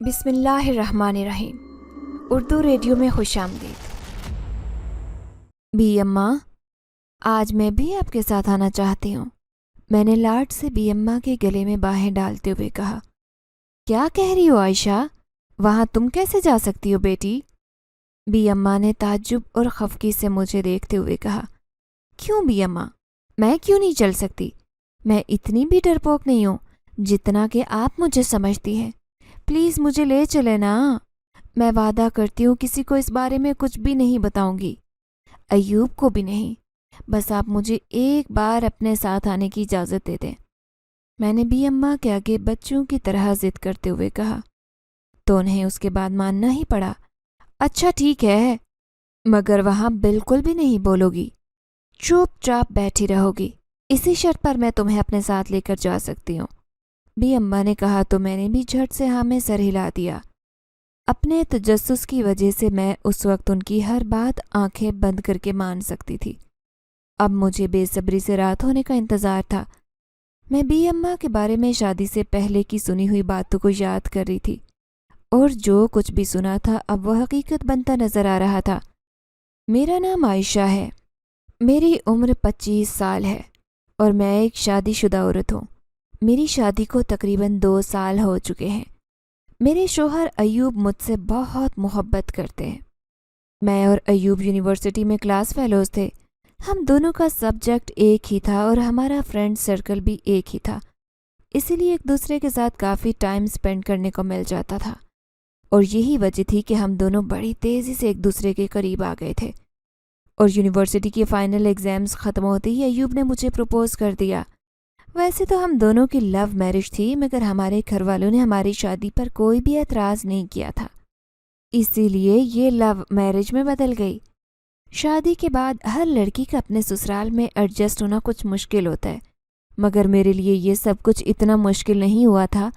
بسم اللہ الرحمن الرحیم۔ اردو ریڈیو میں خوش آمدید۔ بی اماں، آج میں بھی آپ کے ساتھ آنا چاہتی ہوں، میں نے لاڈ سے بی اماں کے گلے میں باہیں ڈالتے ہوئے کہا۔ کیا کہہ رہی ہو عائشہ؟ وہاں تم کیسے جا سکتی ہو بیٹی؟ بی اماں نے تعجب اور خفگی سے مجھے دیکھتے ہوئے کہا۔ کیوں بی اماں، میں کیوں نہیں چل سکتی؟ میں اتنی بھی ڈرپوک نہیں ہوں جتنا کہ آپ مجھے سمجھتی ہیں۔ پلیز مجھے لے چلے نا، میں وعدہ کرتی ہوں کسی کو اس بارے میں کچھ بھی نہیں بتاؤں گی، ایوب کو بھی نہیں، بس آپ مجھے ایک بار اپنے ساتھ آنے کی اجازت دے دیں۔ میں نے بی اماں کے آگے بچوں کی طرح ضد کرتے ہوئے کہا، تو انہیں اس کے بعد ماننا ہی پڑا۔ اچھا ٹھیک ہے، مگر وہاں بالکل بھی نہیں بولو گی، چپ چاپ بیٹھی رہو گی، اسی شرط پر میں تمہیں اپنے ساتھ لے کر جا سکتی ہوں۔ بی اماں نے کہا تو میں نے بھی جھٹ سے ہاں میں سر ہلا دیا۔ اپنے تجسس کی وجہ سے میں اس وقت ان کی ہر بات آنکھیں بند کر کے مان سکتی تھی۔ اب مجھے بے صبری سے رات ہونے کا انتظار تھا۔ میں بی اماں کے بارے میں شادی سے پہلے کی سنی ہوئی باتوں کو یاد کر رہی تھی، اور جو کچھ بھی سنا تھا اب وہ حقیقت بنتا نظر آ رہا تھا۔ میرا نام عائشہ ہے، میری عمر 25 سال ہے، اور میں ایک شادی شدہ عورت ہوں۔ میری شادی کو تقریباً 2 سال ہو چکے ہیں۔ میرے شوہر ایوب مجھ سے بہت محبت کرتے ہیں۔ میں اور ایوب یونیورسٹی میں کلاس فیلوز تھے۔ ہم دونوں کا سبجیکٹ ایک ہی تھا اور ہمارا فرینڈ سرکل بھی ایک ہی تھا، اسی لیے ایک دوسرے کے ساتھ کافی ٹائم سپینڈ کرنے کو مل جاتا تھا، اور یہی وجہ تھی کہ ہم دونوں بڑی تیزی سے ایک دوسرے کے قریب آ گئے تھے۔ اور یونیورسٹی کے فائنل ایگزامز ختم ہوتے ہی ایوب نے مجھے پروپوز کر دیا۔ ویسے تو ہم دونوں کی لو میرج تھی، مگر ہمارے گھر والوں نے ہماری شادی پر کوئی بھی اعتراض نہیں کیا تھا، اسی لیے یہ لو میرج میں بدل گئی۔ شادی کے بعد ہر لڑکی کا اپنے سسرال میں ایڈجسٹ ہونا کچھ مشکل ہوتا ہے، مگر میرے لیے یہ سب کچھ اتنا مشکل نہیں ہوا تھا،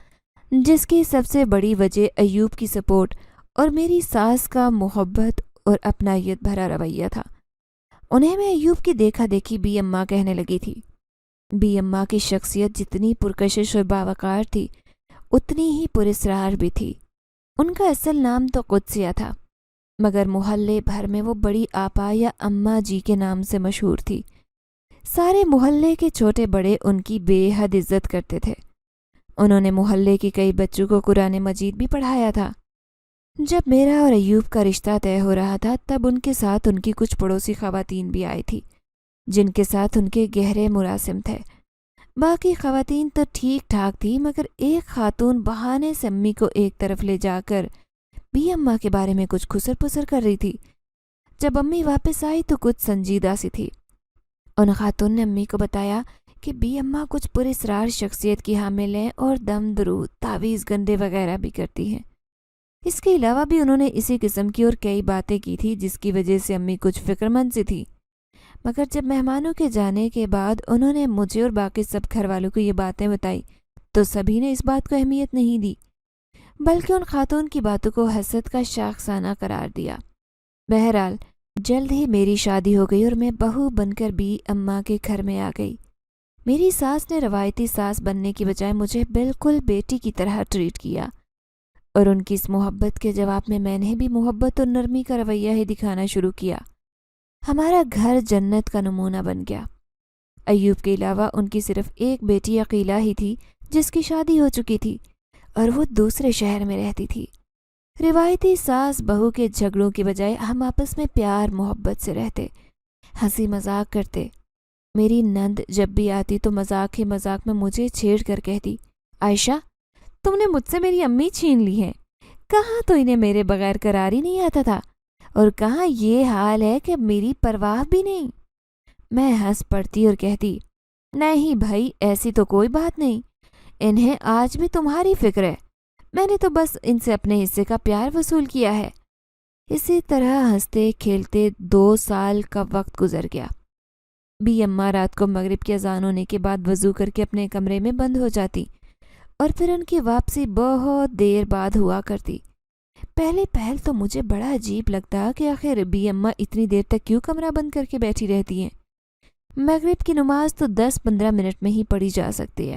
جس کی سب سے بڑی وجہ ایوب کی سپورٹ اور میری ساس کا محبت اور اپنائیت بھرا رویہ تھا۔ انہیں میں ایوب کی دیکھا دیکھی بی اماں کہنے لگی تھی۔ بی اماں کی شخصیت جتنی پرکشش اور باوقار تھی، اتنی ہی پراسرار بھی تھی۔ ان کا اصل نام تو قدسیہ تھا، مگر محلے بھر میں وہ بڑی آپا یا اماں جی کے نام سے مشہور تھی۔ سارے محلے کے چھوٹے بڑے ان کی بے حد عزت کرتے تھے۔ انہوں نے محلے کے کئی بچوں کو قرآن مجید بھی پڑھایا تھا۔ جب میرا اور ایوب کا رشتہ طے ہو رہا تھا، تب ان کے ساتھ ان کی کچھ پڑوسی خواتین بھی آئی تھی، جن کے ساتھ ان کے گہرے مراسم تھے۔ باقی خواتین تو ٹھیک ٹھاک تھی، مگر ایک خاتون بہانے سے امی کو ایک طرف لے جا کر بی اماں کے بارے میں کچھ خسر پسر کر رہی تھی۔ جب امی واپس آئی تو کچھ سنجیدہ سی تھی۔ ان خاتون نے امی کو بتایا کہ بی اماں کچھ پراسرار شخصیت کی حامل ہیں اور دم درود، تعویذ گندے وغیرہ بھی کرتی ہیں۔ اس کے علاوہ بھی انہوں نے اسی قسم کی اور کئی باتیں کی تھی، جس کی وجہ سے امی کچھ فکر مند سی تھی۔ مگر جب مہمانوں کے جانے کے بعد انہوں نے مجھے اور باقی سب گھر والوں کو یہ باتیں بتائی، تو سبھی نے اس بات کو اہمیت نہیں دی، بلکہ ان خاتون کی باتوں کو حسد کا شاخسانہ قرار دیا۔ بہرحال جلد ہی میری شادی ہو گئی اور میں بہو بن کر بی اماں کے گھر میں آ گئی۔ میری ساس نے روایتی ساس بننے کی بجائے مجھے بالکل بیٹی کی طرح ٹریٹ کیا، اور ان کی اس محبت کے جواب میں نے بھی محبت اور نرمی کا رویہ ہی دکھانا شروع کیا۔ ہمارا گھر جنت کا نمونہ بن گیا۔ ایوب کے علاوہ ان کی صرف ایک بیٹی عقیلہ ہی تھی، جس کی شادی ہو چکی تھی، اور وہ دوسرے شہر میں رہتی تھی۔ روایتی ساس بہو کے جھگڑوں کی بجائے ہم آپس میں پیار محبت سے رہتے، ہنسی مذاق کرتے۔ میری نند جب بھی آتی تو مذاق ہی مذاق میں مجھے چھیڑ کر کہتی، عائشہ، تم نے مجھ سے میری امی چھین لی ہیں، کہاں تو انہیں میرے بغیر قرار ہی نہیں آتا تھا، اور کہاں یہ حال ہے کہ میری پرواہ بھی نہیں۔ میں ہنس پڑتی اور کہتی، نہیں بھائی، ایسی تو کوئی بات نہیں، انہیں آج بھی تمہاری فکر ہے، میں نے تو بس ان سے اپنے حصے کا پیار وصول کیا ہے۔ اسی طرح ہنستے کھیلتے 2 سال کا وقت گزر گیا۔ بی اماں رات کو مغرب کی اذان ہونے کے بعد وضو کر کے اپنے کمرے میں بند ہو جاتی، اور پھر ان کی واپسی بہت دیر بعد ہوا کرتی۔ پہل تو مجھے بڑا عجیب لگتا کہ آخر بی اماں اتنی دیر تک کیوں کمرہ بند کر کے بیٹھی رہتی ہیں۔ مغرب کی نماز تو 10-15 منٹ میں ہی پڑھی جا سکتی ہے۔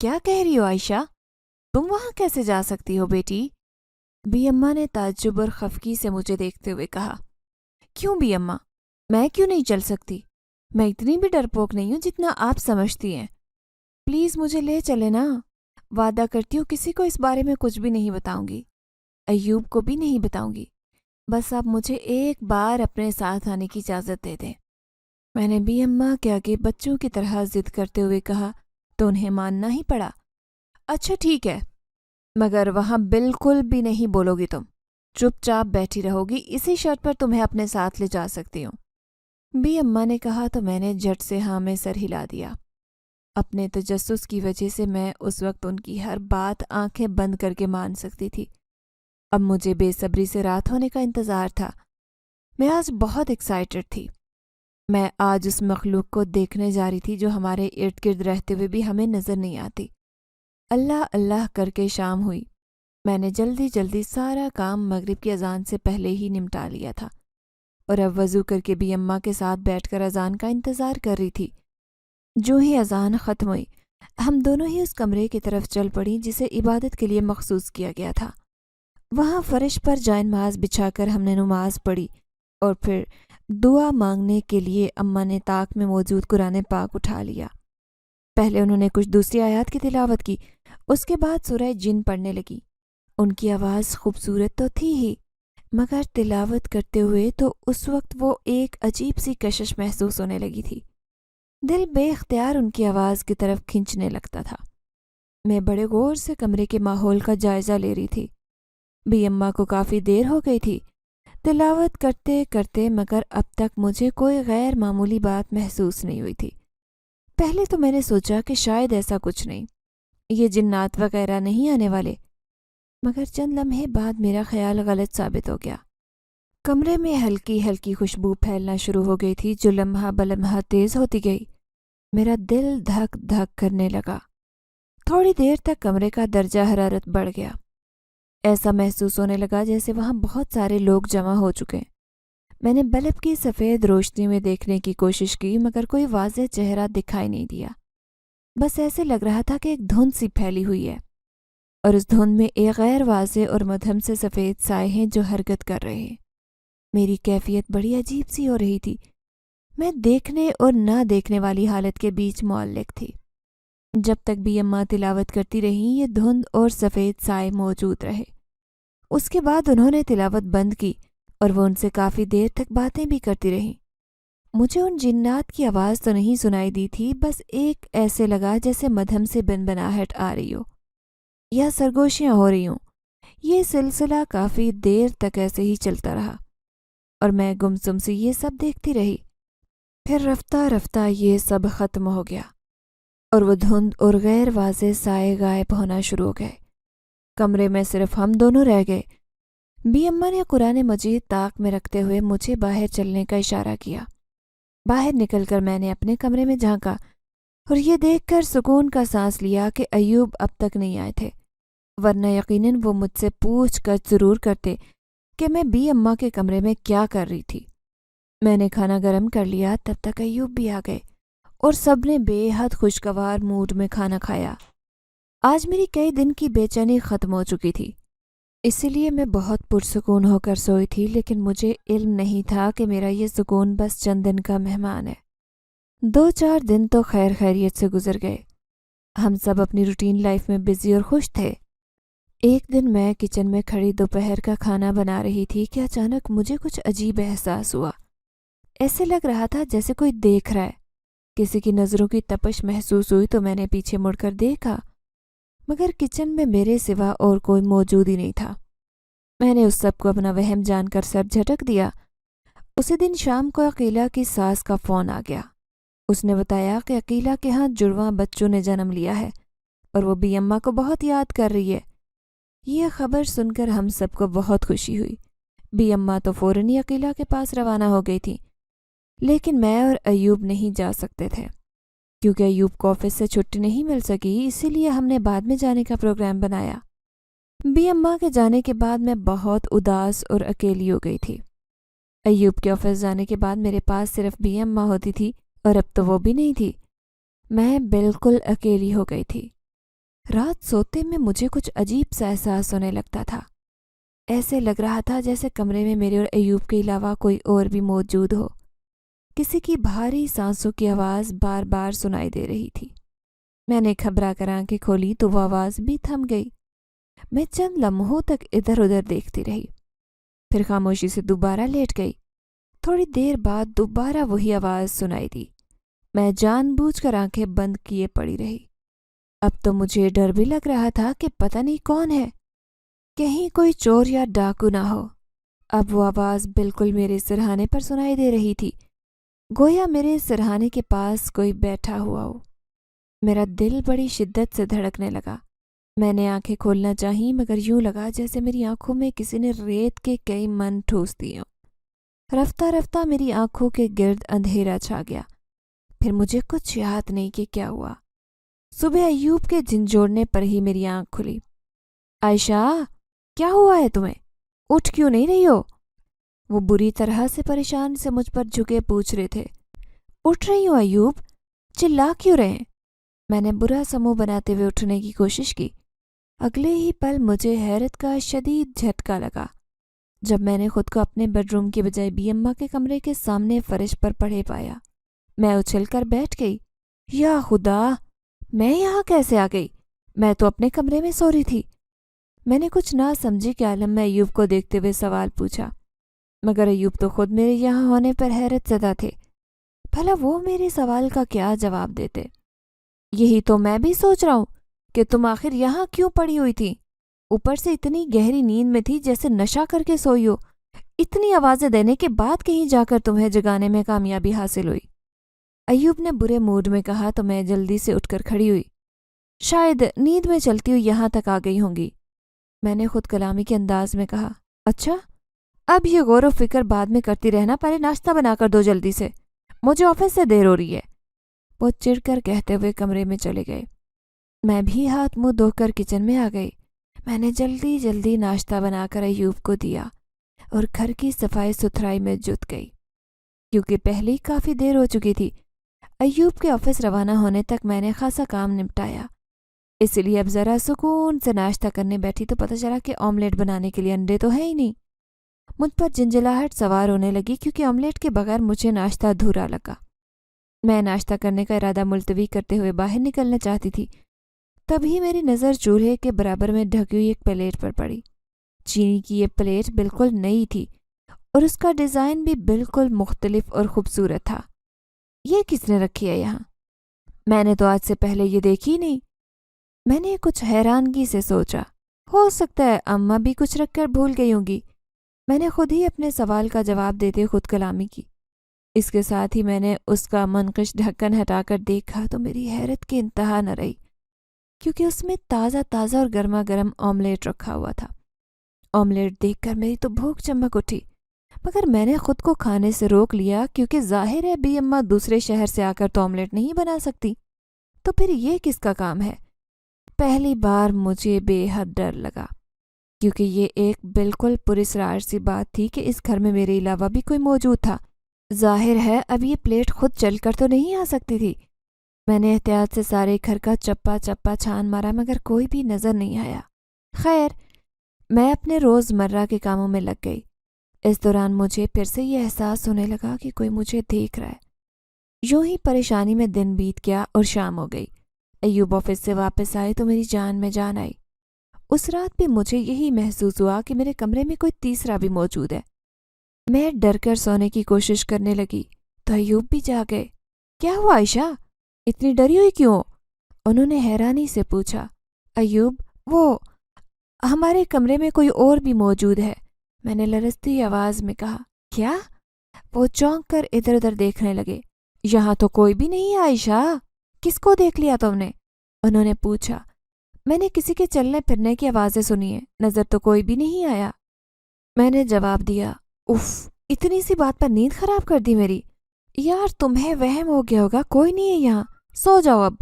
کیا کہہ رہی ہو عائشہ؟ تم وہاں کیسے جا سکتی ہو بیٹی؟ بی اماں نے تعجب اور خفگی سے مجھے دیکھتے ہوئے کہا۔ کیوں بی اماں؟ میں کیوں نہیں چل سکتی؟ میں اتنی بھی ڈرپوک نہیں ہوں جتنا آپ سمجھتی ہیں۔ پلیز مجھے لے چلے نا، وعدہ کرتی ہوں کسی کو اس بارے میں کچھ بھی نہیں بتاؤں گی، ایوب کو بھی نہیں بتاؤں گی، بس آپ مجھے ایک بار اپنے ساتھ آنے کی اجازت دے دیں۔ میں نے بی اماں کے آگے بچوں کی طرح ضد کرتے ہوئے کہا تو انہیں ماننا ہی پڑا۔ اچھا ٹھیک ہے، مگر وہاں بالکل بھی نہیں بولو گی، تم چپ چاپ بیٹھی رہو گی، اسی شرط پر تمہیں اپنے ساتھ لے جا سکتی ہوں۔ بی اماں نے کہا تو میں نے جھٹ سے ہاں میں سر ہلا دیا۔ اپنے تجسس کی وجہ سے میں اس وقت ان کی ہر بات آنکھیں بند کر کے مان سکتی تھی۔ اب مجھے بے صبری سے رات ہونے کا انتظار تھا۔ میں آج بہت ایکسائٹڈ تھی۔ میں آج اس مخلوق کو دیکھنے جا رہی تھی جو ہمارے ارد گرد رہتے ہوئے بھی ہمیں نظر نہیں آتی۔ اللہ اللہ کر کے شام ہوئی۔ میں نے جلدی جلدی سارا کام مغرب کی اذان سے پہلے ہی نمٹا لیا تھا اور اب وضو کر کے بی اماں کے ساتھ بیٹھ کر اذان کا انتظار کر رہی تھی۔ جو ہی اذان ختم ہوئی ہم دونوں ہی اس کمرے کی طرف چل پڑیں جسے عبادت کے لیے مخصوص کیا گیا تھا۔ وہاں فرش پر جائے نماز بچھا کر ہم نے نماز پڑھی اور پھر دعا مانگنے کے لیے اماں نے طاق میں موجود قرآن پاک اٹھا لیا۔ پہلے انہوں نے کچھ دوسری آیات کی تلاوت کی، اس کے بعد سورہ جن پڑھنے لگی۔ ان کی آواز خوبصورت تو تھی ہی، مگر تلاوت کرتے ہوئے تو اس وقت وہ ایک عجیب سی کشش محسوس ہونے لگی تھی۔ دل بے اختیار ان کی آواز کی طرف کھنچنے لگتا تھا۔ میں بڑے غور سے کمرے کے ماحول کا جائزہ لے رہی تھی۔ بی اماں کو کافی دیر ہو گئی تھی تلاوت کرتے کرتے، مگر اب تک مجھے کوئی غیر معمولی بات محسوس نہیں ہوئی تھی۔ پہلے تو میں نے سوچا کہ شاید ایسا کچھ نہیں، یہ جنات وغیرہ نہیں آنے والے، مگر چند لمحے بعد میرا خیال غلط ثابت ہو گیا۔ کمرے میں ہلکی ہلکی خوشبو پھیلنا شروع ہو گئی تھی جو لمحہ بلمحہ تیز ہوتی گئی۔ میرا دل دھک دھک کرنے لگا۔ تھوڑی دیر تک کمرے کا درجہ حرارت بڑھ گیا۔ ایسا محسوس ہونے لگا جیسے وہاں بہت سارے لوگ جمع ہو چکے۔ میں نے بلب کی سفید روشنی میں دیکھنے کی کوشش کی مگر کوئی واضح چہرہ دکھائی نہیں دیا۔ بس ایسے لگ رہا تھا کہ ایک دھند سی پھیلی ہوئی ہے اور اس دھند میں ایک غیر واضح اور مدھم سے سفید سائے ہیں جو حرکت کر رہے ہیں۔ میری کیفیت بڑی عجیب سی ہو رہی تھی۔ میں دیکھنے اور نہ دیکھنے والی حالت کے بیچ معلق تھی۔ جب تک بی اماں تلاوت کرتی رہیں یہ دھند اور سفید سائے موجود رہے۔ اس کے بعد انہوں نے تلاوت بند کی اور وہ ان سے کافی دیر تک باتیں بھی کرتی رہیں۔ مجھے ان جنات کی آواز تو نہیں سنائی دی تھی، بس ایک ایسے لگا جیسے مدھم سے بنبناہٹ آ رہی ہو یا سرگوشیاں ہو رہی ہوں۔ یہ سلسلہ کافی دیر تک ایسے ہی چلتا رہا اور میں گمسم سی یہ سب دیکھتی رہی۔ پھر رفتہ رفتہ یہ سب ختم ہو گیا اور وہ دھند اور غیر واضح سائے غائب ہونا شروع ہو گئے۔ کمرے میں صرف ہم دونوں رہ گئے۔ بی اماں نے قرآن مجید طاق میں رکھتے ہوئے مجھے باہر چلنے کا اشارہ کیا۔ باہر نکل کر میں نے اپنے کمرے میں جھانکا اور یہ دیکھ کر سکون کا سانس لیا کہ ایوب اب تک نہیں آئے تھے، ورنہ یقیناً وہ مجھ سے پوچھ کر ضرور کرتے کہ میں بی اماں کے کمرے میں کیا کر رہی تھی۔ میں نے کھانا گرم کر لیا، تب تک ایوب بھی آ گئے اور سب نے بے حد خوشگوار موڈ میں کھانا کھایا۔ آج میری کئی دن کی بے چینی ختم ہو چکی تھی، اسی لیے میں بہت پرسکون ہو کر سوئی تھی، لیکن مجھے علم نہیں تھا کہ میرا یہ سکون بس چند دن کا مہمان ہے۔ 2-4 دن تو خیر خیریت سے گزر گئے۔ ہم سب اپنی روٹین لائف میں بزی اور خوش تھے۔ ایک دن میں کچن میں کھڑی دوپہر کا کھانا بنا رہی تھی کہ اچانک مجھے کچھ عجیب احساس ہوا۔ ایسے لگ رہا تھا جیسے کوئی دیکھ رہا ہے۔ کسی کی نظروں کی تپش محسوس ہوئی تو میں نے پیچھے مڑ کر دیکھا، مگر کچن میں میرے سوا اور کوئی موجود ہی نہیں تھا۔ میں نے اس سب کو اپنا وہم جان کر سر جھٹک دیا۔ اسی دن شام کو عقیلہ کی ساس کا فون آ گیا۔ اس نے بتایا کہ عقیلہ کے ہاں جڑواں بچوں نے جنم لیا ہے اور وہ بی اماں کو بہت یاد کر رہی ہے۔ یہ خبر سن کر ہم سب کو بہت خوشی ہوئی۔ بی اماں تو فوراً ہی عقیلہ کے پاس روانہ ہو گئی تھی، لیکن میں اور ایوب نہیں جا سکتے تھے کیونکہ ایوب کو آفس سے چھٹی نہیں مل سکی، اسی لیے ہم نے بعد میں جانے کا پروگرام بنایا۔ بی اماں کے جانے کے بعد میں بہت اداس اور اکیلی ہو گئی تھی۔ ایوب کے آفس جانے کے بعد میرے پاس صرف بی اماں ہوتی تھی اور اب تو وہ بھی نہیں تھی۔ میں بالکل اکیلی ہو گئی تھی۔ رات سوتے میں مجھے کچھ عجیب سا احساس ہونے لگتا تھا۔ ایسے لگ رہا تھا جیسے کمرے میں میرے اور ایوب کے علاوہ کوئی اور بھی موجود ہو۔ کسی کی بھاری سانسوں کی آواز بار بار سنائی دے رہی تھی۔ میں نے گھبرا کر آنکھیں کھولی تو وہ آواز بھی تھم گئی۔ میں چند لمحوں تک ادھر ادھر دیکھتی رہی، پھر خاموشی سے دوبارہ لیٹ گئی۔ تھوڑی دیر بعد دوبارہ وہی آواز سنائی دی۔ میں جان بوجھ کر آنکھیں بند کیے پڑی رہی۔ اب تو مجھے ڈر بھی لگ رہا تھا کہ پتہ نہیں کون ہے، کہیں کوئی چور یا ڈاکو نہ ہو۔ اب وہ آواز بالکل میرے سرہانے پر سنائی دے رہی تھی، گویا میرے سرہانے کے پاس کوئی بیٹھا ہوا ہو۔ میرا دل بڑی شدت سے دھڑکنے لگا۔ میں نے آنکھیں کھولنا چاہی مگر یوں لگا جیسے میری آنکھوں میں کسی نے ریت کے کئی من ٹھوس دیے ہوں۔ رفتہ رفتہ میری آنکھوں کے گرد اندھیرا چھا گیا۔ پھر مجھے کچھ یاد نہیں کہ کیا ہوا۔ صبح ایوب کے جھنجھوڑنے پر ہی میری آنکھ کھلی۔ عائشہ، کیا ہوا ہے تمہیں؟ اٹھ کیوں نہیں رہی ہو؟ وہ بری طرح سے پریشان سے مجھ پر جھکے پوچھ رہے تھے۔ اٹھ رہی ہوں ایوب، چلا کیوں رہے ہیں؟ میں نے برا سا منہ بناتے ہوئے اٹھنے کی کوشش کی۔ اگلے ہی پل مجھے حیرت کا شدید جھٹکا لگا جب میں نے خود کو اپنے بیڈ روم کی بجائے بی اماں کے کمرے کے سامنے فرش پر پڑے پایا۔ میں اچھل کر بیٹھ گئی۔ یا خدا، میں یہاں کیسے آ گئی؟ میں تو اپنے کمرے میں سو رہی تھی۔ میں نے کچھ نہ سمجھی کہ عالم میں ایوب کو دیکھتے ہوئے سوال پوچھا، مگر ایوب تو خود میرے یہاں ہونے پر حیرت زدہ تھے۔ بھلا وہ میرے سوال کا کیا جواب دیتے؟ یہی تو میں بھی سوچ رہا ہوں کہ تم آخر یہاں کیوں پڑی ہوئی تھی؟ اوپر سے اتنی گہری نیند میں تھی جیسے نشہ کر کے سوئی ہو۔ اتنی آوازیں دینے کے بعد کہیں جا کر تمہیں جگانے میں کامیابی حاصل ہوئی۔ ایوب نے برے موڈ میں کہا تو میں جلدی سے اٹھ کر کھڑی ہوئی۔ شاید نیند میں چلتی ہوئی یہاں تک آ گئی ہوں گی، میں نے خود کلامی کے انداز میں کہا۔ اچھا، اب یہ غور و فکر بعد میں کرتی رہنا، پہلے ناشتہ بنا کر دو جلدی سے، مجھے آفس سے دیر ہو رہی ہے۔ وہ چڑ کر کہتے ہوئے کمرے میں چلے گئے۔ میں بھی ہاتھ منہ دھو کر کچن میں آ گئی۔ میں نے جلدی جلدی ناشتہ بنا کر ایوب کو دیا اور گھر کی صفائی ستھرائی میں جت گئی، کیونکہ پہلے ہی کافی دیر ہو چکی تھی۔ ایوب کے آفس روانہ ہونے تک میں نے خاصا کام نپٹایا، اس لیے اب ذرا سکون سے ناشتہ کرنے بیٹھی تو پتہ چلا کہ آملیٹ بنانے کے لیے انڈے تو ہے ہی نہیں۔ مجھ پر جنجلاہٹ سوار ہونے لگی کیونکہ آملیٹ کے بغیر مجھے ناشتہ ادھورا لگا۔ میں ناشتہ کرنے کا ارادہ ملتوی کرتے ہوئے باہر نکلنا چاہتی تھی، تبھی میری نظر چولہے کے برابر میں ڈھکی ہوئی ایک پلیٹ پر پڑی۔ چینی کی یہ پلیٹ بالکل نئی تھی اور اس کا ڈیزائن بھی بالکل مختلف اور خوبصورت تھا۔ یہ کس نے رکھی ہے یہاں؟ میں نے تو آج سے پہلے یہ دیکھی نہیں۔ میں نے کچھ حیرانگی سے سوچا، ہو سکتا ہے اماں بھی کچھ رکھ کر بھول گئی ہوں گی۔ میں نے خود ہی اپنے سوال کا جواب دیتے خود کلامی کی۔ اس کے ساتھ ہی میں نے اس کا منقش ڈھکن ہٹا کر دیکھا تو میری حیرت کی انتہا نہ رہی، کیونکہ اس میں تازہ تازہ اور گرما گرم آملیٹ رکھا ہوا تھا۔ آملیٹ دیکھ کر میری تو بھوک چمک اٹھی، مگر میں نے خود کو کھانے سے روک لیا کیونکہ ظاہر ہے بی اماں دوسرے شہر سے آ کر تو آملیٹ نہیں بنا سکتی، تو پھر یہ کس کا کام ہے؟ پہلی بار مجھے بے حد ڈر لگا، کیونکہ یہ ایک بالکل پراسرار سی بات تھی کہ اس گھر میں میرے علاوہ بھی کوئی موجود تھا۔ ظاہر ہے اب یہ پلیٹ خود چل کر تو نہیں آ سکتی تھی۔ میں نے احتیاط سے سارے گھر کا چپا چپا چھان مارا مگر کوئی بھی نظر نہیں آیا۔ خیر، میں اپنے روز مرہ کے کاموں میں لگ گئی۔ اس دوران مجھے پھر سے یہ احساس ہونے لگا کہ کوئی مجھے دیکھ رہا ہے۔ یوں ہی پریشانی میں دن بیت گیا اور شام ہو گئی۔ ایوب آفس سے واپس آئے تو میری جان میں جان آئی۔ اس رات بھی مجھے یہی محسوس ہوا کہ میرے کمرے میں کوئی تیسرا بھی موجود ہے۔ میں ڈر کر سونے کی کوشش کرنے لگی تو ایوب بھی جا گئے۔ کیا ہوا عائشہ؟ اتنی ڈری ہوئی کیوں؟ انہوں نے حیرانی سے پوچھا۔ ایوب، وہ ہمارے کمرے میں کوئی اور بھی موجود ہے، میں نے لرزتی آواز میں کہا۔ کیا؟ وہ چونک کر ادھر ادھر دیکھنے لگے۔ یہاں تو کوئی بھی نہیں ہے عائشہ، کس کو دیکھ لیا تم نے؟ انہوں نے پوچھا۔ میں نے کسی کے چلنے پھرنے کی آوازیں سنی ہیں، نظر تو کوئی بھی نہیں آیا، میں نے جواب دیا۔ اف، اتنی سی بات پر نیند خراب کر دی میری۔ یار تمہیں وہم ہو گیا ہوگا، کوئی نہیں ہے یہاں، سو جاؤ اب،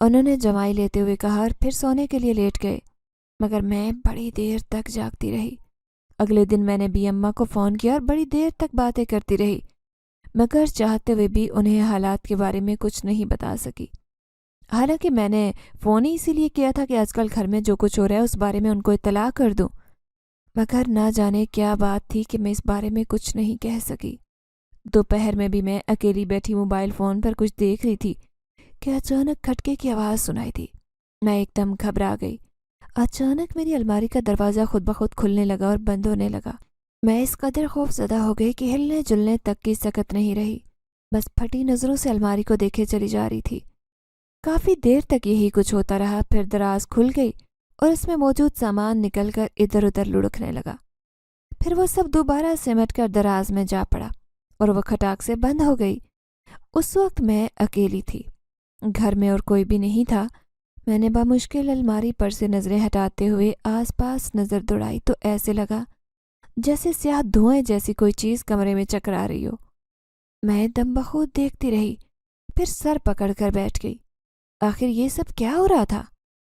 انہوں نے جمائی لیتے ہوئے کہا اور پھر سونے کے لیے لیٹ گئے۔ مگر میں بڑی دیر تک جاگتی رہی۔ اگلے دن میں نے بی اماں کو فون کیا اور بڑی دیر تک باتیں کرتی رہی، مگر چاہتے ہوئے بھی انہیں حالات کے بارے میں کچھ نہیں بتا سکی۔ حالانکہ میں نے فون ہی اسی لیے کیا تھا کہ آج کل گھر میں جو کچھ ہو رہا ہے اس بارے میں ان کو اطلاع کر دوں، مگر نہ جانے کیا بات تھی کہ میں اس بارے میں کچھ نہیں کہہ سکی۔ دوپہر میں بھی میں اکیلی بیٹھی موبائل فون پر کچھ دیکھ رہی تھی کہ اچانک کھٹکے کی آواز سنائی دی۔ میں ایک دم گھبرا گئی۔ اچانک میری الماری کا دروازہ خود بخود کھلنے لگا اور بند ہونے لگا۔ میں اس قدر خوف زدہ ہو گئی کہ ہلنے جلنے تک کی سکت نہیں رہی، بس پھٹی نظروں سے الماری کو دیکھے چلی جا رہی تھی۔ کافی دیر تک یہی کچھ ہوتا رہا، پھر دراز کھل گئی اور اس میں موجود سامان نکل کر ادھر ادھر لڑکنے لگا۔ پھر وہ سب دوبارہ سمٹ کر دراز میں جا پڑا اور وہ کھٹاک سے بند ہو گئی۔ اس وقت میں اکیلی تھی، گھر میں اور کوئی بھی نہیں تھا۔ میں نے بامشکل الماری پر سے نظریں ہٹاتے ہوئے آس پاس نظر دوڑائی تو ایسے لگا جیسے سیاہ دھوئیں جیسی کوئی چیز کمرے میں چکرا رہی ہو۔ میں دم بخود دیکھتی رہی، پھر سر پکڑ کر بیٹھ گئی۔ آخر یہ سب کیا ہو رہا تھا؟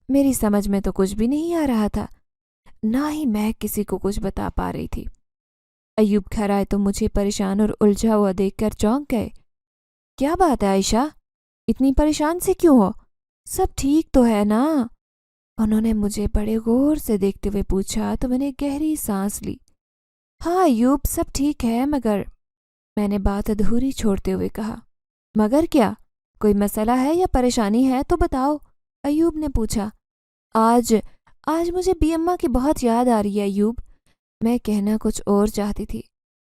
میری سمجھ میں تو کچھ بھی نہیں آ رہا تھا، نہ ہی میں کسی کو کچھ بتا پا رہی تھی۔ ایوب گھر آئے تو مجھے پریشان اور الجھا ہوا دیکھ کر چونک گئے۔ کیا بات ہے عائشہ؟ اتنی پریشان سے کیوں ہو؟ سب ٹھیک تو ہے نا؟ انہوں نے مجھے بڑے غور سے دیکھتے ہوئے پوچھا تو میں نے گہری سانس لی۔ ہاں ایوب، سب ٹھیک ہے، مگر میں نے بات ادھوری چھوڑتے ہوئے کہا۔ مگر کیا؟ کوئی مسئلہ ہے یا پریشانی ہے تو بتاؤ، ایوب نے پوچھا۔ آج مجھے بی اماں کی بہت یاد آ رہی ہے ایوب۔ میں کہنا کچھ اور چاہتی تھی۔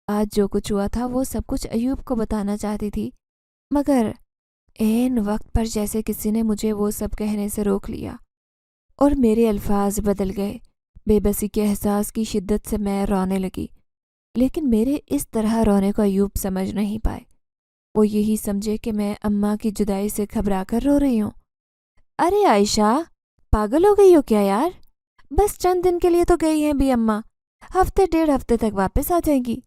آج جو کچھ ہوا تھا وہ سب کچھ ایوب کو بتانا چاہتی تھی، مگر عین وقت پر جیسے کسی نے مجھے وہ سب کہنے سے روک لیا اور میرے الفاظ بدل گئے۔ بے بسی کے احساس کی شدت سے میں رونے لگی، لیکن میرے اس طرح رونے کو ایوب سمجھ نہیں پائے۔ وہ یہی سمجھے کہ میں اماں کی جدائی سے گھبرا کر رو رہی ہوں۔ ارے عائشہ، پاگل ہو گئی ہو کیا یار؟ بس چند دن کے لیے تو گئی ہیں بی اماں، ہفتے ڈیڑھ ہفتے تک واپس آ جائیں گی،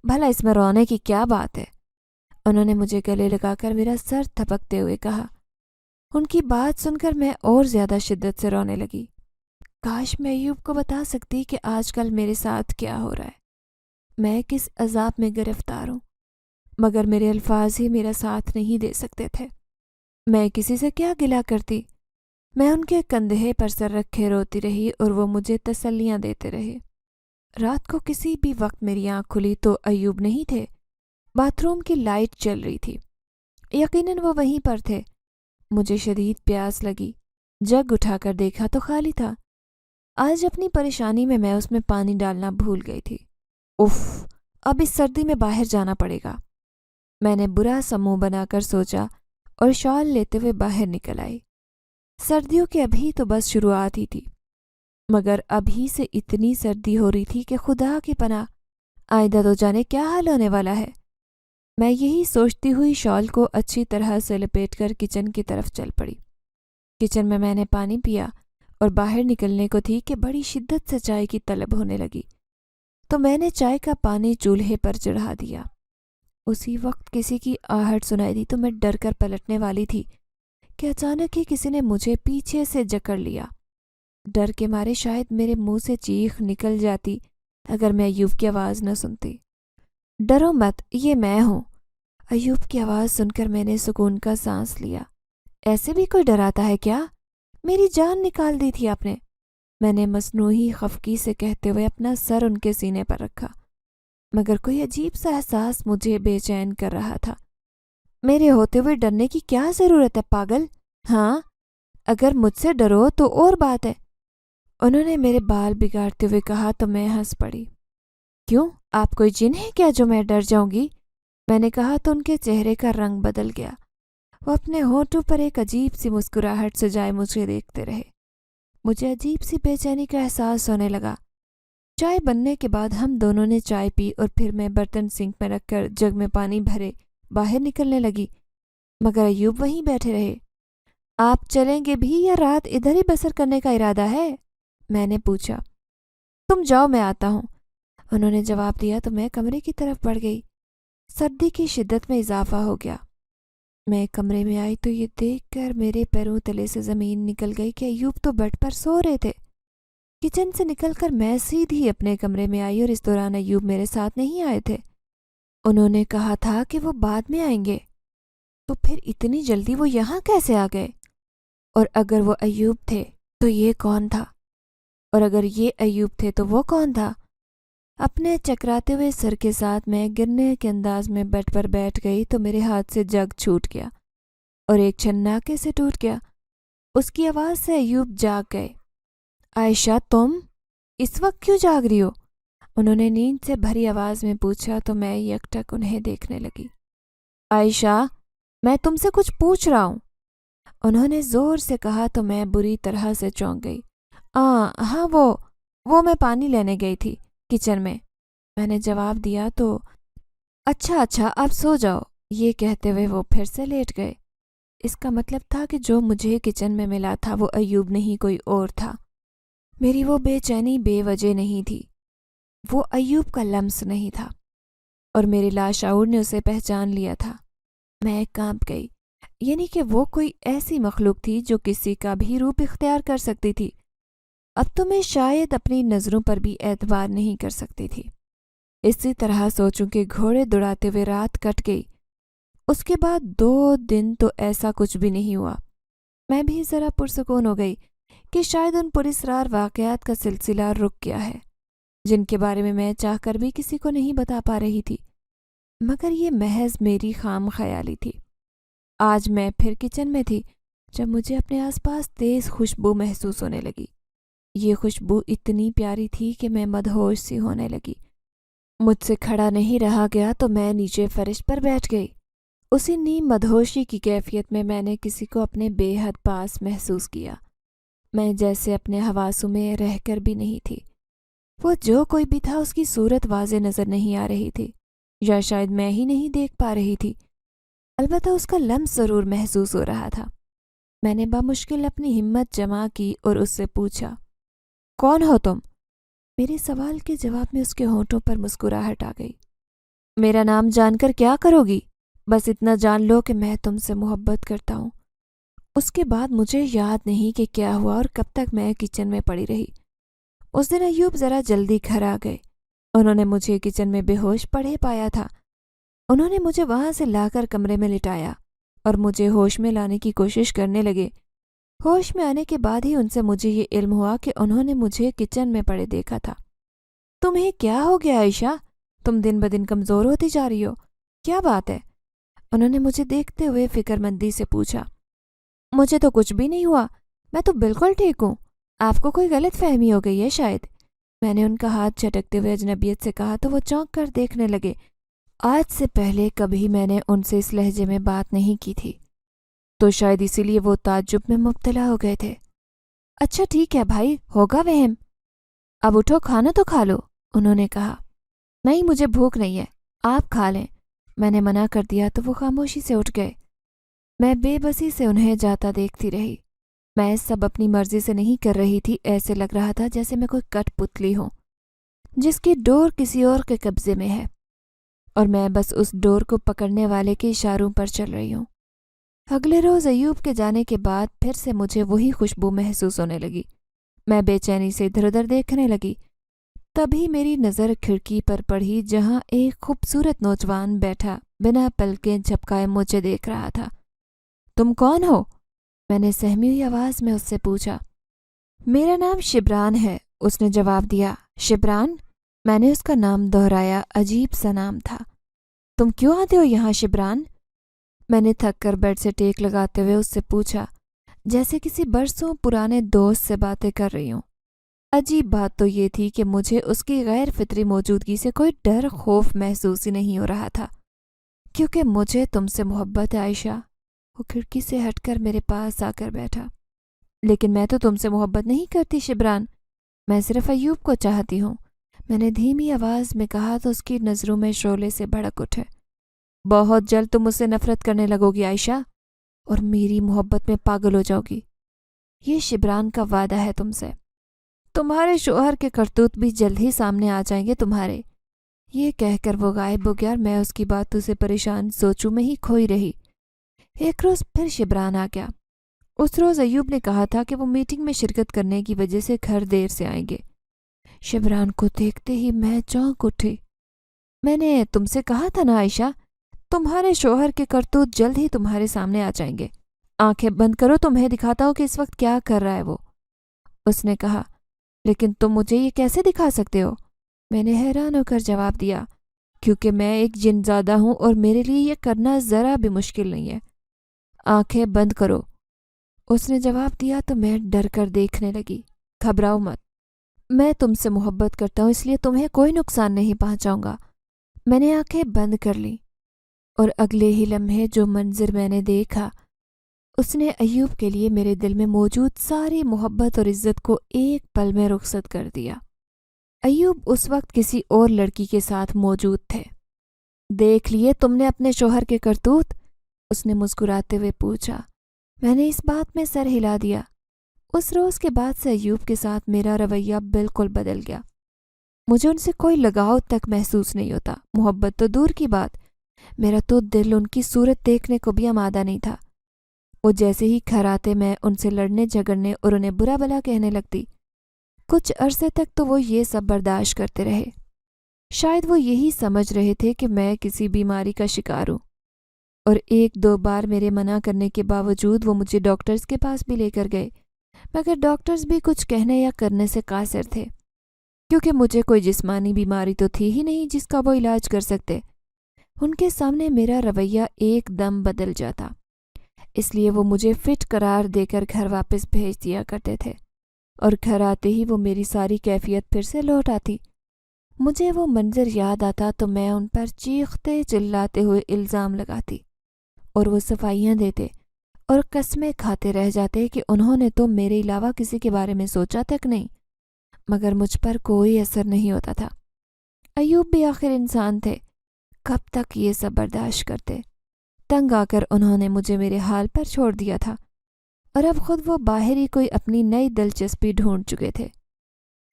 بھلا اس میں رونے کی کیا بات ہے؟ انہوں نے مجھے گلے لگا کر میرا سر تھپکتے ہوئے کہا۔ ان کی بات سن کر میں اور زیادہ شدت سے رونے لگی۔ کاش میں ایوب کو بتا سکتی کہ آج کل میرے ساتھ کیا ہو رہا ہے، میں کس عذاب میں گرفتار ہوں، مگر میرے الفاظ ہی میرا ساتھ نہیں دے سکتے تھے۔ میں کسی سے کیا گلہ کرتی؟ میں ان کے کندھے پر سر رکھے روتی رہی اور وہ مجھے تسلیاں دیتے رہے۔ رات کو کسی بھی وقت میری آنکھ کھلی تو ایوب نہیں تھے۔ باتھ روم کی لائٹ چل رہی تھی، یقیناً وہ وہیں پر تھے۔ مجھے شدید پیاس لگی، جگ اٹھا کر دیکھا تو خالی تھا۔ آج اپنی پریشانی میں اس میں پانی ڈالنا بھول گئی تھی۔ اف، اب اس سردی میں باہر جانا پڑے گا، میں نے برا سا منہ بنا کر سوچا اور شال لیتے ہوئے باہر نکل آئی۔ سردیوں کے ابھی تو بس شروعات ہی تھی، مگر ابھی سے اتنی سردی ہو رہی تھی کہ خدا کی پناہ، آئندہ تو جانے کیا حال ہونے والا ہے۔ میں یہی سوچتی ہوئی شال کو اچھی طرح سے لپیٹ کر کچن کی طرف چل پڑی۔ کچن میں نے پانی پیا اور باہر نکلنے کو تھی کہ بڑی شدت سے چائے کی طلب ہونے لگی، تو میں نے چائے کا پانی چولہے پر چڑھا دیا۔ اسی وقت کسی کی آہٹ سنائی دی تو میں ڈر کر پلٹنے والی تھی کہ اچانک ہی کسی نے مجھے پیچھے سے جکڑ لیا۔ ڈر کے مارے شاید میرے منہ سے چیخ نکل جاتی اگر میں ایوب کی آواز نہ سنتی۔ ڈرو مت، یہ میں ہوں۔ ایوب کی آواز سن کر میں نے سکون کا سانس لیا۔ ایسے بھی کوئی ڈراتا ہے کیا؟ میری جان نکال دی تھی آپ نے، میں نے مصنوعی خفگی سے کہتے ہوئے اپنا سر ان کے سینے پر رکھا، مگر کوئی عجیب سا احساس مجھے بے چین کر رہا تھا۔ میرے ہوتے ہوئے ڈرنے کی کیا ضرورت ہے پاگل؟ ہاں، اگر مجھ سے ڈرو تو اور بات ہے، انہوں نے میرے بال بگاڑتے ہوئے کہا تو میں ہنس پڑی۔ کیوں، آپ کوئی جن ہے کیا جو میں ڈر جاؤں گی؟ میں نے کہا تو ان کے چہرے کا رنگ بدل گیا۔ وہ اپنے ہونٹوں پر ایک عجیب سی مسکراہٹ سجائے مجھے دیکھتے رہے۔ مجھے عجیب سی بے چینی کا احساس ہونے لگا۔ چائے بننے کے بعد ہم دونوں نے چائے پی اور پھر میں برتن سنک میں رکھ کر جگ میں پانی بھرے باہر نکلنے لگی، مگر ایوب وہیں بیٹھے رہے۔ آپ چلیں گے بھی یا رات ادھر ہی بسر کرنے کا ارادہ ہے؟ میں نے پوچھا۔ تم جاؤ، میں آتا ہوں، انہوں نے جواب دیا تو میں کمرے کی طرف بڑھ گئی۔ سردی کی شدت میں اضافہ ہو گیا۔ میں کمرے میں آئی تو یہ دیکھ کر میرے پیروں تلے سے زمین نکل گئی کہ ایوب تو بیڈ پر سو رہے تھے۔ کچن سے نکل کر میں سیدھی اپنے کمرے میں آئی اور اس دوران ایوب میرے ساتھ نہیں آئے تھے۔ انہوں نے کہا تھا کہ وہ بعد میں آئیں گے، تو پھر اتنی جلدی وہ یہاں کیسے آ گئے؟ اور اگر وہ ایوب تھے تو یہ کون تھا؟ اور اگر یہ ایوب تھے تو وہ کون تھا؟ اپنے چکراتے ہوئے سر کے ساتھ میں گرنے کے انداز میں بیڈ پر بیٹھ گئی تو میرے ہاتھ سے جگ چھوٹ گیا اور ایک چھناکے سے ٹوٹ گیا۔ اس کی آواز سے ایوب جاگ گئے۔ عائشہ، تم اس وقت کیوں جاگ رہی ہو؟ انہوں نے نیند سے بھری آواز میں پوچھا تو میں یکٹک انہیں دیکھنے لگی۔ عائشہ، میں تم سے کچھ پوچھ رہا ہوں، انہوں نے زور سے کہا تو میں بری طرح سے چونک گئی۔ ہاں وہ میں پانی لینے گئی تھی کچن میں نے جواب دیا تو اچھا اب سو جاؤ، یہ کہتے ہوئے وہ پھر سے لیٹ گئے۔ اس کا مطلب تھا کہ جو مجھے کچن میں ملا تھا وہ ایوب نہیں، کوئی اور تھا۔ میری وہ بے چینی بے وجہ نہیں تھی، وہ ایوب کا لمس نہیں تھا، اور میرے لاشعور نے اسے پہچان لیا تھا۔ میں کانپ گئی، یعنی کہ وہ کوئی ایسی مخلوق تھی جو کسی کا بھی روپ اختیار کر سکتی تھی۔ اب تو میں شاید اپنی نظروں پر بھی اعتبار نہیں کر سکتی تھی۔ اسی طرح سوچوں کہ گھوڑے دوڑاتے ہوئے رات کٹ گئی۔ اس کے بعد 2 دن تو ایسا کچھ بھی نہیں ہوا۔ میں بھی ذرا پرسکون ہو گئی کہ شاید ان پراسرار واقعات کا سلسلہ رک گیا ہے جن کے بارے میں چاہ کر بھی کسی کو نہیں بتا پا رہی تھی، مگر یہ محض میری خام خیالی تھی۔ آج میں پھر کچن میں تھی جب مجھے اپنے آس پاس تیز خوشبو محسوس ہونے لگی۔ یہ خوشبو اتنی پیاری تھی کہ میں مدہوش سی ہونے لگی۔ مجھ سے کھڑا نہیں رہا گیا تو میں نیچے فرش پر بیٹھ گئی۔ اسی نیم مدہوشی کی کیفیت میں نے کسی کو اپنے بے حد پاس محسوس کیا۔ میں جیسے اپنے حواسوں میں رہ کر بھی نہیں تھی۔ وہ جو کوئی بھی تھا اس کی صورت واضح نظر نہیں آ رہی تھی، یا شاید میں ہی نہیں دیکھ پا رہی تھی، البتہ اس کا لمس ضرور محسوس ہو رہا تھا۔ میں نے بامشکل اپنی ہمت جمع کی اور اس سے پوچھا، کون ہو تم؟ میرے سوال کے جواب میں اس کے ہونٹوں پر مسکراہٹ آ گئی۔ میرا نام جان کر کیا کرو گی؟ بس اتنا جان لو کہ میں تم سے محبت کرتا ہوں۔ اس کے بعد مجھے یاد نہیں کہ کیا ہوا اور کب تک میں کچن میں پڑی رہی۔ اس دن ایوب ذرا جلدی گھر آ گئے۔ انہوں نے مجھے کچن میں بے ہوش پڑے پایا تھا۔ انہوں نے مجھے وہاں سے لا کر کمرے میں لٹایا اور مجھے ہوش میں لانے کی کوشش کرنے لگے۔ ہوش میں آنے کے بعد ہی ان سے مجھے یہ علم ہوا کہ انہوں نے مجھے کچن میں پڑے دیکھا تھا۔ تمہیں کیا ہو گیا عائشہ؟ تم دن بدن کمزور ہوتی جا رہی ہو، کیا بات ہے؟ انہوں نے مجھے دیکھتے ہوئے فکر مندی سے پوچھا۔ مجھے تو کچھ بھی نہیں ہوا، میں تو بالکل ٹھیک ہوں۔ آپ کو کوئی غلط فہمی ہو گئی ہے شاید۔ میں نے ان کا ہاتھ جھٹکتے ہوئے اجنبیت سے کہا تو وہ چونک کر دیکھنے لگے۔ آج سے پہلے کبھی میں نے ان سے اس لہجے میں بات نہیں کی تھی، تو شاید اسی لیے وہ تعجب میں مبتلا ہو گئے تھے۔ اچھا ٹھیک ہے بھائی، ہوگا وہم۔ اب اٹھو، کھانا تو کھا لو، انہوں نے کہا۔ نہیں، مجھے بھوک نہیں ہے، آپ کھا لیں۔ میں نے منع کر دیا تو وہ خاموشی سے اٹھ گئے۔ میں بے بسی سے انہیں جاتا دیکھتی رہی۔ میں سب اپنی مرضی سے نہیں کر رہی تھی، ایسے لگ رہا تھا جیسے میں کوئی کٹ پتلی ہوں جس کی ڈور کسی اور کے قبضے میں ہے، اور میں بس اس ڈور کو پکڑنے والے کے اشاروں پر چل رہی ہوں۔ اگلے روز ایوب کے جانے کے بعد پھر سے مجھے وہی خوشبو محسوس ہونے لگی۔ میں بے چینی سے ادھر ادھر دیکھنے لگی۔ تبھی میری نظر کھڑکی پر پڑی جہاں ایک خوبصورت نوجوان بیٹھا بنا پلکیں جھپکائے مجھے دیکھ رہا تھا۔ تم کون ہو؟ میں نے سہمی ہوئی آواز میں اس سے پوچھا۔ میرا نام شبران ہے، اس نے جواب دیا۔ شبران؟ میں نے اس کا نام دہرایا، عجیب سا نام تھا۔ تم کیوں آتے ہو یہاں شبران؟ میں نے تھک کر بیڈ سے ٹیک لگاتے ہوئے اس سے پوچھا، جیسے کسی برسوں پرانے دوست سے باتیں کر رہی ہوں۔ عجیب بات تو یہ تھی کہ مجھے اس کی غیر فطری موجودگی سے کوئی ڈر خوف محسوس ہی نہیں ہو رہا تھا، کیونکہ مجھے تم سے محبت ہے عائشہ۔ وہ کھڑکی سے ہٹ کر میرے پاس آ کر بیٹھا۔ لیکن میں تو تم سے محبت نہیں کرتی شبران، میں صرف ایوب کو چاہتی ہوں، میں نے دھیمی آواز میں کہا تو اس کی نظروں میں شعلے سے بھڑک اٹھے۔ بہت جلد تم مجھ سے نفرت کرنے لگو گی عائشہ، اور میری محبت میں پاگل ہو جاؤ گی، یہ شبران کا وعدہ ہے تم سے۔ تمہارے شوہر کے کرتوت بھی جلد ہی سامنے آ جائیں گے تمہارے۔ یہ کہہ کر وہ غائب ہو گیا اور میں اس کی باتوں سے پریشان سوچوں میں ہی کھوئی رہی۔ ایک روز پھر شبران آ گیا۔ اس روز ایوب نے کہا تھا کہ وہ میٹنگ میں شرکت کرنے کی وجہ سے گھر دیر سے آئیں گے۔ شبران کو دیکھتے ہی میں چونک اٹھی۔ میں نے تم سے کہا تھا نا عائشہ، تمہارے شوہر کے کرتوت جلد ہی تمہارے سامنے آ جائیں گے۔ آنکھیں بند کرو، تمہیں دکھاتا ہوں کہ اس وقت کیا کر رہا ہے وہ۔ اس نے کہا، لیکن تم مجھے یہ کیسے دکھا سکتے ہو؟ میں نے حیران ہو کر جواب دیا، کیونکہ میں ایک جن زادہ ہوں اور میرے لیے یہ کرنا ذرا بھی مشکل نہیں ہے۔ آنکھیں بند کرو، اس نے جواب دیا تو میں ڈر کر دیکھنے لگی۔ گھبراؤ مت، میں تم سے محبت کرتا ہوں، اس لیے تمہیں کوئی نقصان نہیں پہنچاؤں گا۔ میں نے آنکھیں بند کر لیں اور اگلے ہی لمحے جو منظر میں نے دیکھا اس نے ایوب کے لیے میرے دل میں موجود ساری محبت اور عزت کو ایک پل میں رخصت کر دیا۔ ایوب اس وقت کسی اور لڑکی کے ساتھ موجود تھے۔ دیکھ لیے تم نے اپنے شوہر کے کرتوت؟ اس نے مسکراتے ہوئے پوچھا۔ میں نے اس بات میں سر ہلا دیا۔ اس روز کے بعد سے ایوب کے ساتھ میرا رویہ بالکل بدل گیا۔ مجھے ان سے کوئی لگاؤ تک محسوس نہیں ہوتا، محبت تو دور کی بات، میرا تو دل ان کی صورت دیکھنے کو بھی آمادہ نہیں تھا۔ وہ جیسے ہی گھر آتے میں ان سے لڑنے جھگڑنے اور انہیں برا بھلا کہنے لگتی۔ کچھ عرصے تک تو وہ یہ سب برداشت کرتے رہے۔ شاید وہ یہی سمجھ رہے تھے کہ میں کسی بیماری کا شکار ہوں، اور ایک دو بار میرے منع کرنے کے باوجود وہ مجھے ڈاکٹرز کے پاس بھی لے کر گئے، مگر ڈاکٹرز بھی کچھ کہنے یا کرنے سے قاصر تھے، کیونکہ مجھے کوئی جسمانی بیماری تو تھی ہی نہیں جس کا وہ علاج کر سکتے۔ ان کے سامنے میرا رویہ ایک دم بدل جاتا، اس لیے وہ مجھے فٹ قرار دے کر گھر واپس بھیج دیا کرتے تھے، اور گھر آتے ہی وہ میری ساری کیفیت پھر سے لوٹ آتی۔ مجھے وہ منظر یاد آتا تو میں ان پر چیختے چلاتے ہوئے الزام لگاتی، اور وہ صفائیاں دیتے اور قسمیں کھاتے رہ جاتے کہ انہوں نے تو میرے علاوہ کسی کے بارے میں سوچا تک نہیں، مگر مجھ پر کوئی اثر نہیں ہوتا تھا۔ ایوب بھی آخر انسان تھے، کب تک یہ سب برداشت کرتے؟ تنگ آ کر انہوں نے مجھے میرے حال پر چھوڑ دیا تھا، اور اب خود وہ باہر ہی کوئی اپنی نئی دلچسپی ڈھونڈ چکے تھے،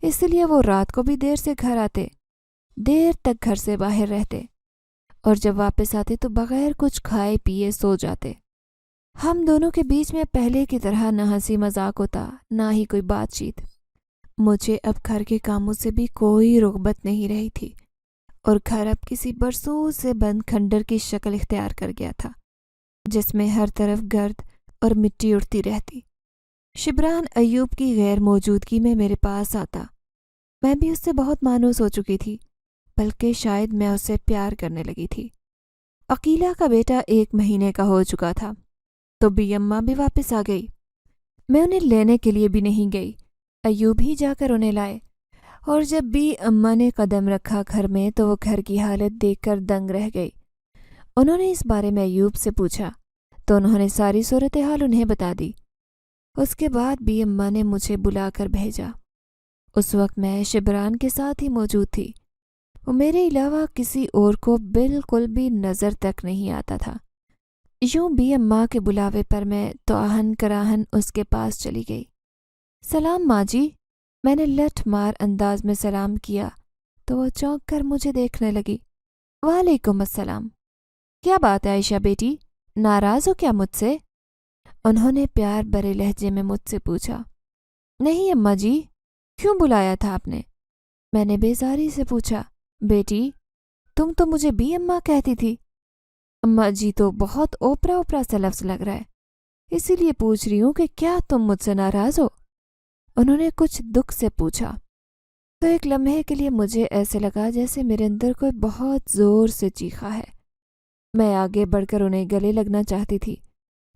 اس لیے وہ رات کو بھی دیر سے گھر آتے، دیر تک گھر سے باہر رہتے، اور جب واپس آتے تو بغیر کچھ کھائے پیے سو جاتے۔ ہم دونوں کے بیچ میں پہلے کی طرح نہ ہنسی مذاق ہوتا، نہ ہی کوئی بات چیت۔ مجھے اب گھر کے کاموں سے بھی کوئی رغبت نہیں رہی تھی، اور گھر اب کسی برسوں سے بند کھنڈر کی شکل اختیار کر گیا تھا، جس میں ہر طرف گرد اور مٹی اڑتی رہتی۔ شبران ایوب کی غیر موجودگی میں میرے پاس آتا۔ میں بھی اس سے بہت مانوس ہو چکی تھی، بلکہ شاید میں اسے پیار کرنے لگی تھی۔ عقیلہ کا بیٹا 1 مہینے کا ہو چکا تھا، تو بی اماں بھی واپس آ گئی۔ میں انہیں لینے کے لیے بھی نہیں گئی، ایوب ہی جا کر انہیں لائے، اور جب بی اماں نے قدم رکھا گھر میں تو وہ گھر کی حالت دیکھ کر دنگ رہ گئی۔ انہوں نے اس بارے میں ایوب سے پوچھا تو انہوں نے ساری صورتحال انہیں بتا دی۔ اس کے بعد بی اماں نے مجھے بلا کر بھیجا۔ اس وقت میں شبران کے ساتھ ہی موجود تھی، وہ میرے علاوہ کسی اور کو بالکل بھی نظر تک نہیں آتا تھا۔ یوں بی اماں کے بلاوے پر میں تو آہن کراہن اس کے پاس چلی گئی۔ سلام ماں جی، میں نے لٹھ مار انداز میں سلام کیا تو وہ چونک کر مجھے دیکھنے لگی۔ وعلیکم السلام، کیا بات ہے عائشہ بیٹی، ناراض ہو کیا مجھ سے؟ انہوں نے پیار بھرے لہجے میں مجھ سے پوچھا۔ نہیں اماں جی، کیوں بلایا تھا آپ نے؟ میں نے بیزاری سے پوچھا۔ بیٹی، تم تو مجھے بی اماں کہتی تھی۔ اماں جی تو بہت اوپرا اوپرا سا لفظ لگ رہا ہے، اسی لیے پوچھ رہی ہوں کہ کیا تم مجھ سے ناراض ہو؟ انہوں نے کچھ دکھ سے پوچھا تو ایک لمحے کے لیے مجھے ایسے لگا جیسے میرے اندر کوئی بہت زور سے چیخا ہے۔ میں آگے بڑھ کر انہیں گلے لگنا چاہتی تھی،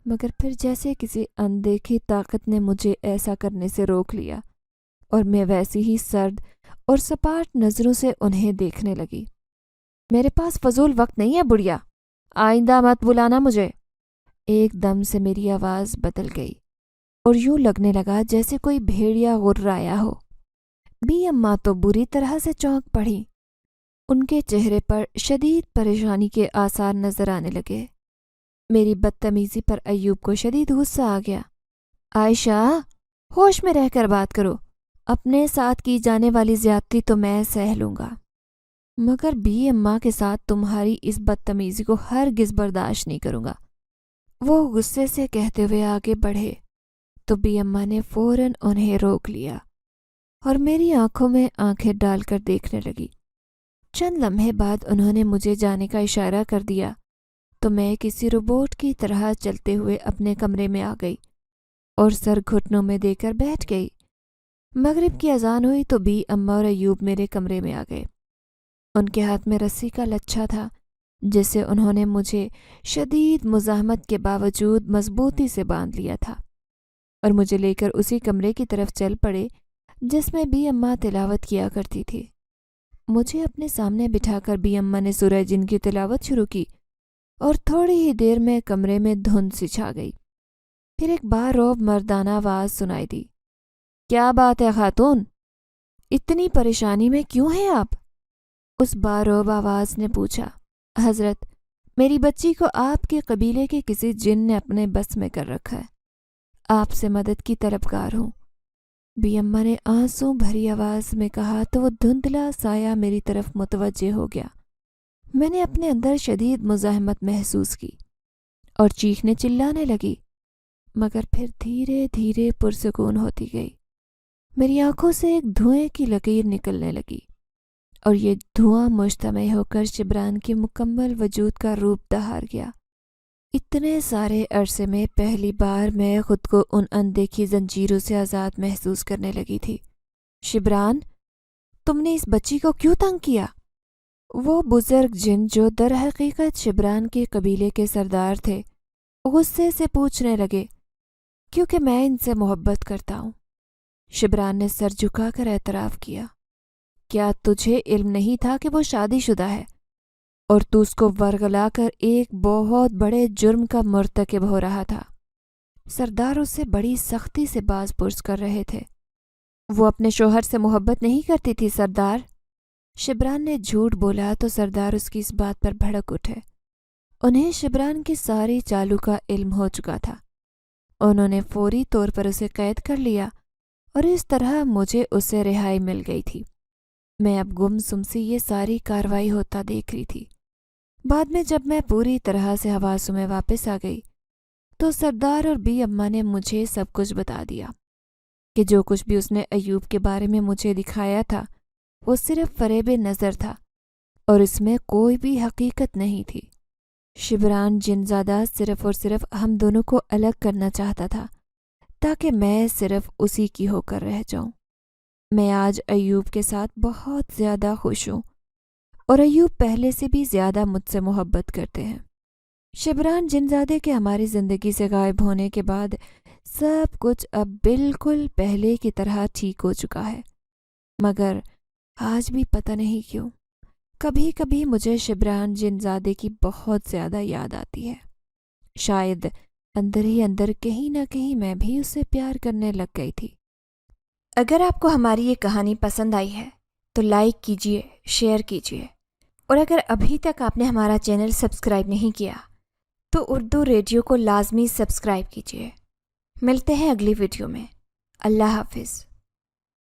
مگر پھر جیسے کسی اندیکھی طاقت نے مجھے ایسا کرنے سے روک لیا، اور میں ویسی ہی سرد اور سپاٹ نظروں سے انہیں دیکھنے لگی۔ میرے پاس فضول وقت نہیں ہے بڑھیا، آئندہ مت بلانا مجھے۔ ایک دم سے میری آواز بدل گئی اور یوں لگنے لگا جیسے کوئی بھیڑیا غرایا ہو۔ بی اماں تو بری طرح سے چونک پڑی، ان کے چہرے پر شدید پریشانی کے آثار نظر آنے لگے۔ میری بدتمیزی پر ایوب کو شدید غصہ آ گیا۔ عائشہ، ہوش میں رہ کر بات کرو، اپنے ساتھ کی جانے والی زیادتی تو میں سہ لوں گا، مگر بی اماں کے ساتھ تمہاری اس بدتمیزی کو ہرگز برداشت نہیں کروں گا۔ وہ غصے سے کہتے ہوئے آگے بڑھے تو بی اماں نے فوراً انہیں روک لیا اور میری آنکھوں میں آنکھیں ڈال کر دیکھنے لگی۔ چند لمحے بعد انہوں نے مجھے جانے کا اشارہ کر دیا تو میں کسی روبوٹ کی طرح چلتے ہوئے اپنے کمرے میں آ گئی اور سر گھٹنوں میں دے کر بیٹھ گئی۔ مغرب کی اذان ہوئی تو بی اماں اور ایوب میرے کمرے میں آ گئے۔ ان کے ہاتھ میں رسی کا لچھا تھا جسے انہوں نے مجھے شدید مزاحمت کے باوجود مضبوطی سے باندھ لیا تھا اور مجھے لے کر اسی کمرے کی طرف چل پڑے جس میں بی اماں تلاوت کیا کرتی تھی۔ مجھے اپنے سامنے بٹھا کر بی اماں نے سورہ جن کی تلاوت شروع کی اور تھوڑی ہی دیر میں کمرے میں دھند سی چھا گئی۔ پھر ایک بارعب مردانہ آواز سنائی دی۔ کیا بات ہے خاتون؟ اتنی پریشانی میں کیوں ہیں آپ؟ اس بارعب آواز نے پوچھا۔ حضرت، میری بچی کو آپ کے قبیلے کے کسی جن نے اپنے بس میں کر رکھا ہے، آپ سے مدد کی طلبگار ہوں، بی اماں نے آنسوں بھری آواز میں کہا تو وہ دھندلا سایہ میری طرف متوجہ ہو گیا۔ میں نے اپنے اندر شدید مزاحمت محسوس کی اور چیخنے چلانے لگی، مگر پھر دھیرے دھیرے پرسکون ہوتی گئی۔ میری آنکھوں سے ایک دھوئیں کی لکیر نکلنے لگی اور یہ دھواں مجتمع ہو کر شبران کے مکمل وجود کا روپ دھار گیا۔ اتنے سارے عرصے میں پہلی بار میں خود کو ان اندیکھی زنجیروں سے آزاد محسوس کرنے لگی تھی۔ شبران، تم نے اس بچی کو کیوں تنگ کیا؟ وہ بزرگ جن جو در حقیقت شبران کے قبیلے کے سردار تھے غصے سے پوچھنے لگے۔ کیونکہ میں ان سے محبت کرتا ہوں، شبران نے سر جھکا کر اعتراف کیا۔ کیا تجھے علم نہیں تھا کہ وہ شادی شدہ ہے اور تو اس کو ورغلا کر ایک بہت بڑے جرم کا مرتکب ہو رہا تھا؟ سردار اس سے بڑی سختی سے باز پرس کر رہے تھے۔ وہ اپنے شوہر سے محبت نہیں کرتی تھی سردار۔ شبران نے جھوٹ بولا تو سردار اس کی اس بات پر بھڑک اٹھے۔ انہیں شبران کی ساری چالوں کا علم ہو چکا تھا۔ انہوں نے فوری طور پر اسے قید کر لیا اور اس طرح مجھے اسے رہائی مل گئی تھی۔ میں اب گم سم سی یہ ساری کاروائی ہوتا دیکھ رہی تھی۔ بعد میں جب میں پوری طرح سے حواسوں میں واپس آ گئی تو سردار اور بی اماں نے مجھے سب کچھ بتا دیا کہ جو کچھ بھی اس نے ایوب کے بارے میں مجھے دکھایا تھا وہ صرف فریب نظر تھا اور اس میں کوئی بھی حقیقت نہیں تھی۔ شبران جنزادہ صرف اور صرف ہم دونوں کو الگ کرنا چاہتا تھا تاکہ میں صرف اسی کی ہو کر رہ جاؤں۔ میں آج ایوب کے ساتھ بہت زیادہ خوش ہوں اور ایوب پہلے سے بھی زیادہ مجھ سے محبت کرتے ہیں۔ شبران جنزادے کے ہماری زندگی سے غائب ہونے کے بعد سب کچھ اب بالکل پہلے کی طرح ٹھیک ہو چکا ہے، مگر آج بھی پتہ نہیں کیوں کبھی کبھی مجھے شبران جنزادے کی بہت زیادہ یاد آتی ہے۔ شاید اندر ہی اندر کہیں نہ کہیں میں بھی اسے پیار کرنے لگ گئی تھی۔ اگر آپ کو ہماری یہ کہانی پسند آئی ہے تو لائک کیجیے، شیئر کیجیے، اور اگر ابھی تک آپ نے ہمارا چینل سبسکرائب نہیں کیا تو اردو ریڈیو کو لازمی سبسکرائب کیجیے۔ ملتے ہیں اگلی ویڈیو میں۔ اللہ حافظ۔